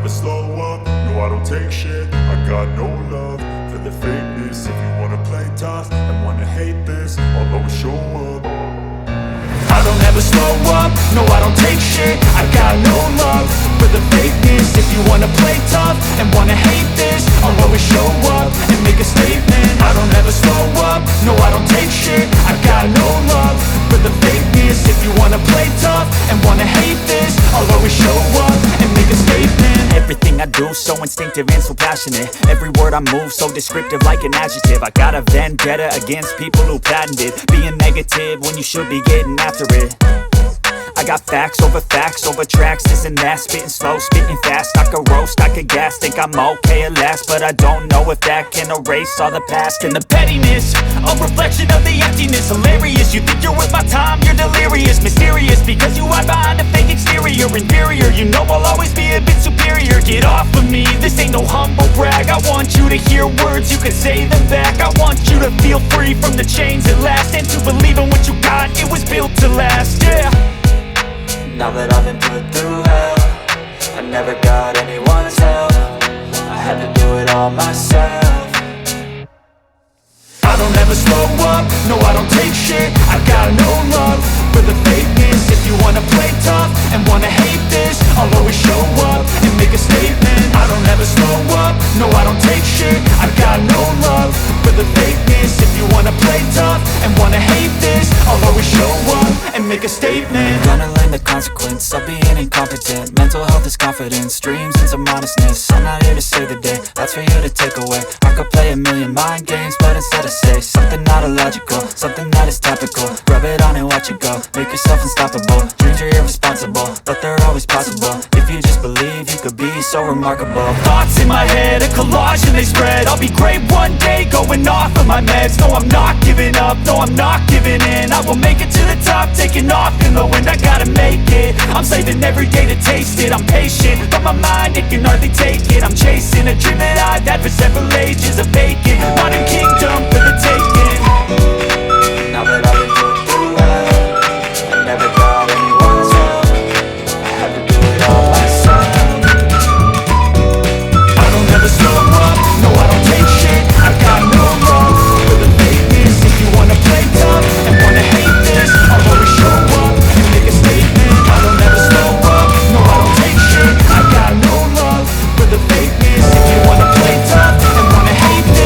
never slow up, no I don't take shit. I got no love for the fakeness. If you wanna play tough and wanna hate this, I'll always show up. I don't ever slow up, no I don't take shit. I got no love for the fakeness. If you wanna play tough and wanna hate this, I'll always show up and make a statement. I don't ever slow up, no I don't take shit. I got no love for the fakeness. If you wanna play tough and wanna hate this, I'll always show up and make a statement. Everything I do so instinctive and so passionate. Every word I move so descriptive like an adjective. I got a vendetta against people who patented being negative when you should be getting after it. I got facts over tracks, this and that. Spitting slow, spitting fast, I could roast, I could gas. Think I'm okay at last, but I don't know if that can erase all the past. And the pettiness, a reflection of the emptiness. Hilarious, you think you're worth my time, you're delirious. Mysterious, because you hide behind a fake exterior. Inferior, you know I'll always be a bit superior. Get off of me, this ain't no humble brag. I want you to hear words, you can say them back. I want you to feel free from the chains at last, and to believe in what you got, it was built to last, yeah. Now that I've been put through hell, I never got anyone's help. I had to do it all myself. I don't ever slow up, no I don't take shit. I got no love for the fakeness. If you wanna play tough and wanna hate this, I'll always show up and make a statement. I don't ever slow up, no I don't take shit. I got no love for the fakeness. If you wanna play tough and wanna hate this, I'll always show up and make a statement. Gonna learn the consequence of being incompetent. Mental health is confidence, dreams and some modestness. I'm not here to save the day, that's for you to take away. I could play a million mind games, but instead I say something not illogical, something that is topical. Rub it on and watch it go, make yourself unstoppable. Dreams are irresponsible, but they're always possible. If you just believe, you could be so remarkable. Thoughts in my head, a collage and they spread. I'll be great one day, going off of my meds. No, I'm not giving up, no, I'm not giving in. I will make it to the top, taking off in the wind. I gotta make it, I'm saving every day to taste it. I'm patient, but my mind, it can hardly take it. I'm chasing a dream that I've had for several ages. A vacant, modern kingdom for the taking. Now that I've been put through hell, I never got anyone's help. I had to do it all myself. I don't ever slow up, no I don't take shit. I got no love for the fakeness. If you wanna play tough and wanna hate this, I'll always show up and make a statement. I don't ever slow up, no I don't take shit. I got no love for the fakeness. If you wanna play tough and wanna hate this,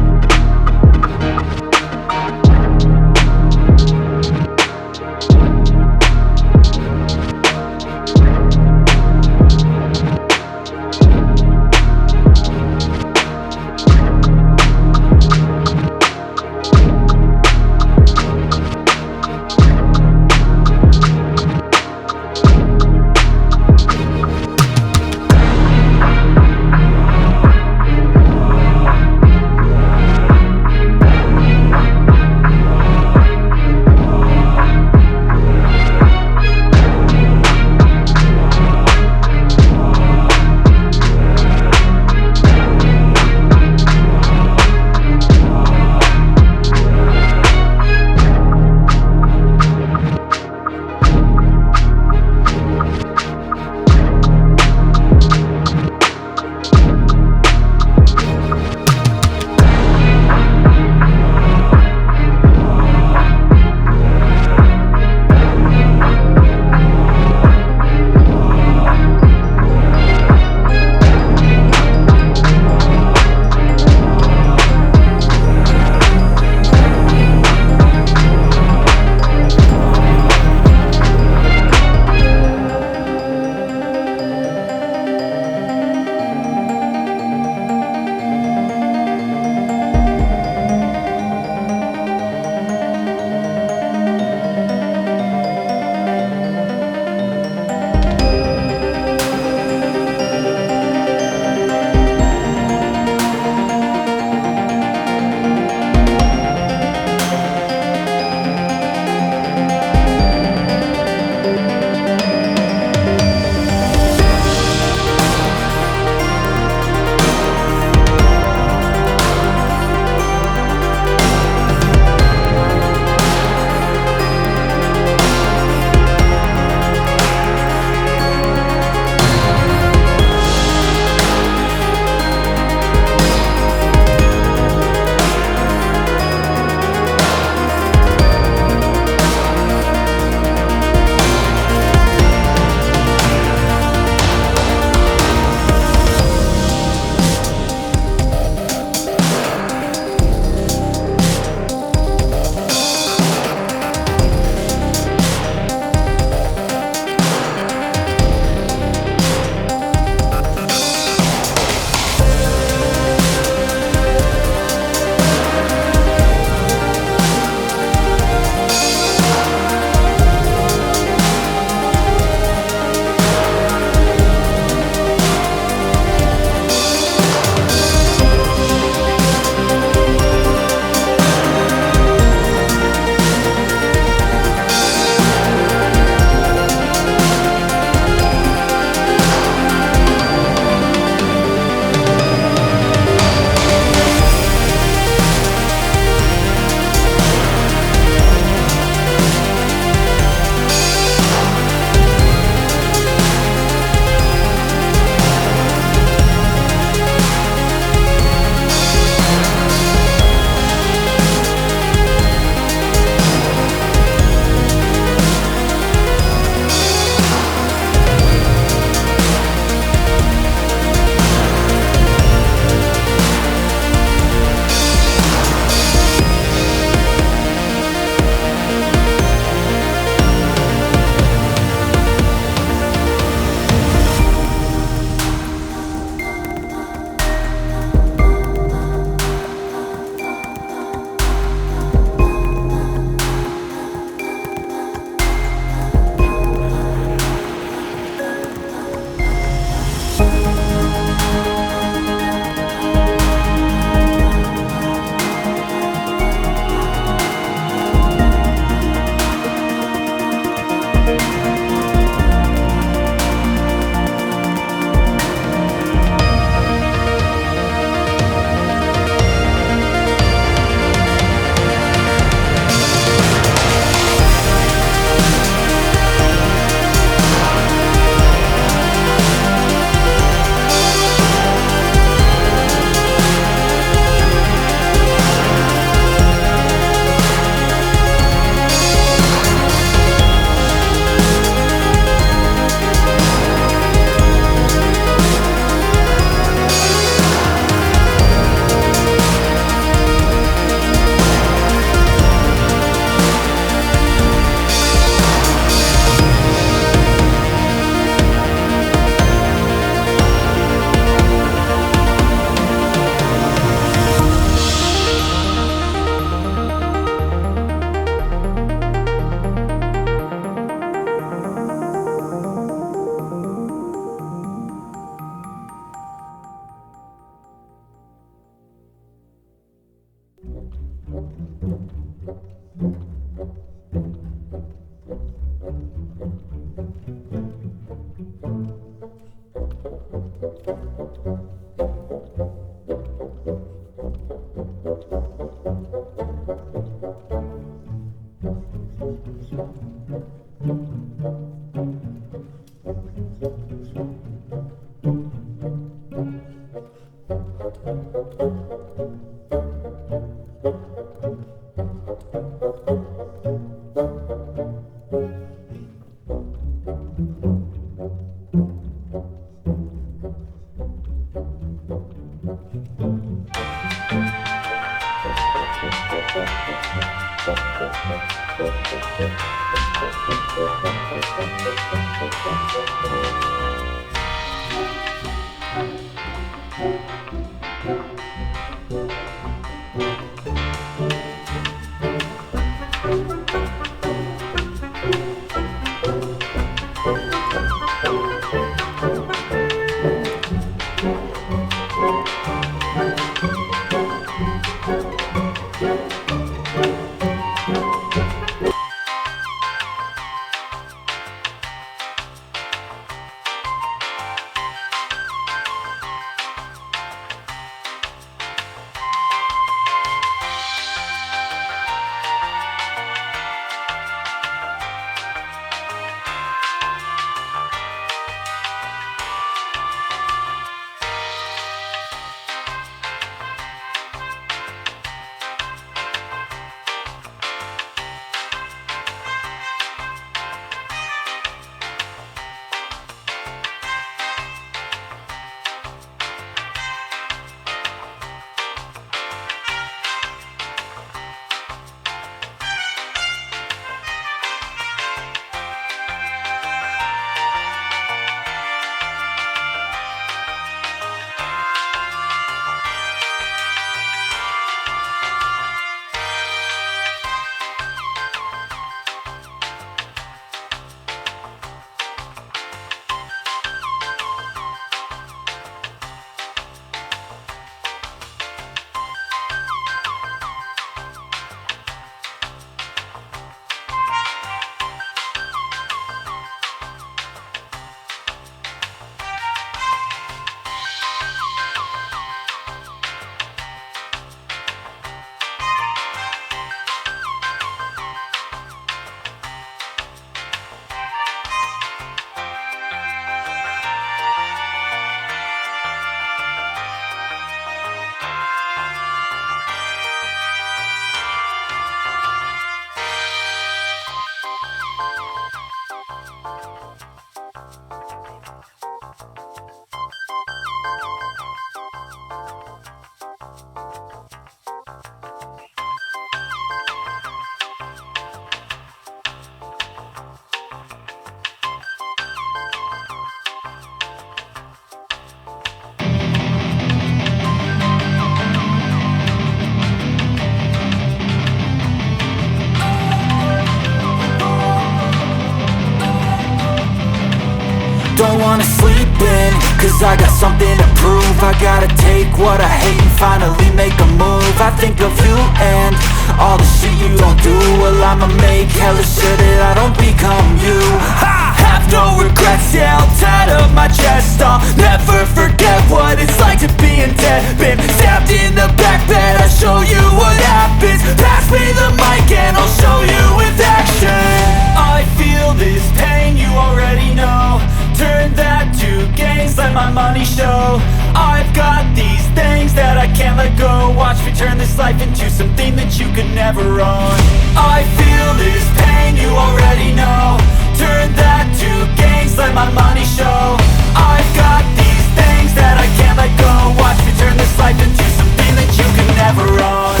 Don't wanna sleep in, cause I got something to prove. I gotta take what I hate and finally make a move. I think of you and all the shit you don't do. Well, I'ma make hella sure that I don't become you. I have no regrets, yeah, I'll tie up my chest. I'll never forget what it's like to be in debt. Been stabbed in the back bed, I'll show you what happens. Pass me the mic and I'll show you with action. I feel this pain, you already know. Turn that to gains, let my money show. I've got these things that I can't let go. Watch me turn this life into something that you could never own. I feel this pain, you already know. Turn that to gains, let my money show. I've got these things that I can't let go. Watch me turn this life into something that you could never own.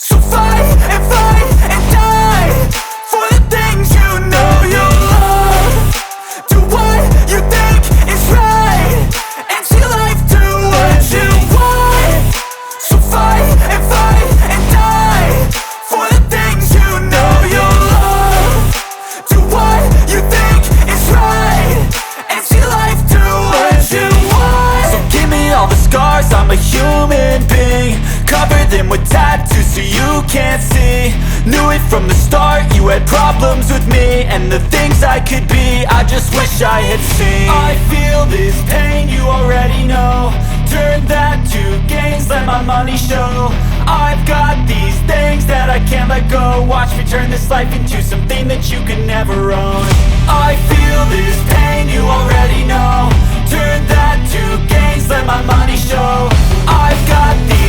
So fight and die for the things you know you love. Do what you think is right and see life do what you want. So fight and die for the things you know you love. Do what you think is right and see life do what you want. So give me all the scars, I'm a human being. Cover them with tattoos so you can't see. Knew it from the start, you had problems with me and the things I could be, I just wish I had seen. I feel this pain, you already know. Turn that to gains, let my money show. I've got these things that I can't let go. Watch me turn this life into something that you can never own. I feel this pain, you already know. Turn that to gains, let my money show. I've got the